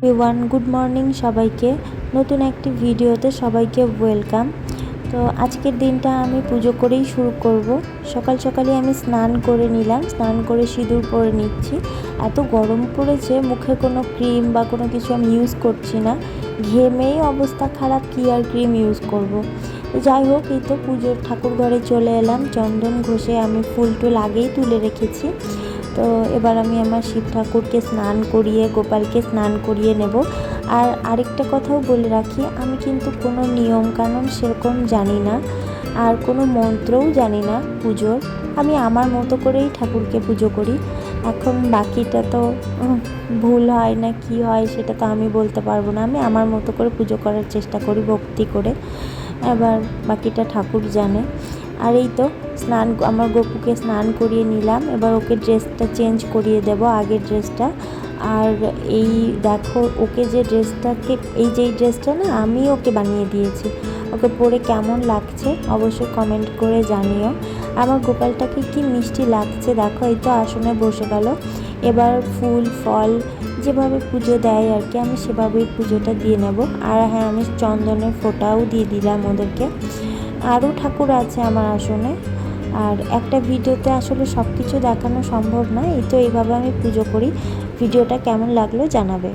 Everyone, good morning সবাইকে। নতুন একটি ভিডিওতে সবাইকে ওয়েলকাম। তো আজকের দিনটা আমি পুজো করেই শুরু করব। সকাল সকালে আমি স্নান করে নিলাম, স্নান করে সিঁদুর পরে নিচ্ছি। এত গরম পড়েছে, মুখে কোনো ক্রিম বা কোনো কিছু আমি ইউজ করছি না, ঘেমেই অবস্থা খারাপ, কি আর ক্রিম ইউজ করব। যাই হোক, এই তো পুজোর ঠাকুর ঘরে চলে এলাম। চন্দন ঘষে আমি ফুল টুল আগেই তুলে রেখেছি। তো এবার আমি আমার শিব ঠাকুরকে স্নান করিয়ে, গোপালকে স্নান করিয়ে নেব। আর আরেকটা কথাও বলে রাখি, আমি কিন্তু কোনো নিয়ম কানুন সেরকম জানি না, আর কোনো মন্ত্রও জানি না পুজোর। আমি আমার মতো করেই ঠাকুরকে পুজো করি। এখন বাকিটা তো ভুল হয় না কি হয় সেটা তো আমি বলতে পারবো না। আমি আমার মতো করে পুজো করার চেষ্টা করি ভক্তি করে, এবার বাকিটা ঠাকুর জানে। আর এই তো আমার গপুকে স্নান করিয়ে নিলাম। এবার ওকে ড্রেসটা চেঞ্জ করিয়ে দেব, আগের ড্রেসটা। আর এই দেখো, ওকে যে ড্রেসটাকে, এই ড্রেসটা না আমি ওকে বানিয়ে দিয়েছি, ওকে পরে কেমন লাগছে অবশ্যই কমেন্ট করে জানিও। আমার গোপালটাকে কি মিষ্টি লাগছে দেখো, এই তো আসনে বসে গেল। এবার ফুল ফল যেভাবে পুজো দেয় আর কি, আমি সেভাবেই পুজোটা দিয়ে নেব। আর হ্যাঁ, আমি চন্দনের ফোঁটাও দিয়ে দিলাম ওদেরকে। আরও ঠাকুর আছে আমার আসনে, আর একটা ভিডিওতে আসলে সব কিছু দেখানো সম্ভব না। এই তো এইভাবে আমি পুজো করি। ভিডিওটা কেমন লাগলো জানাবে।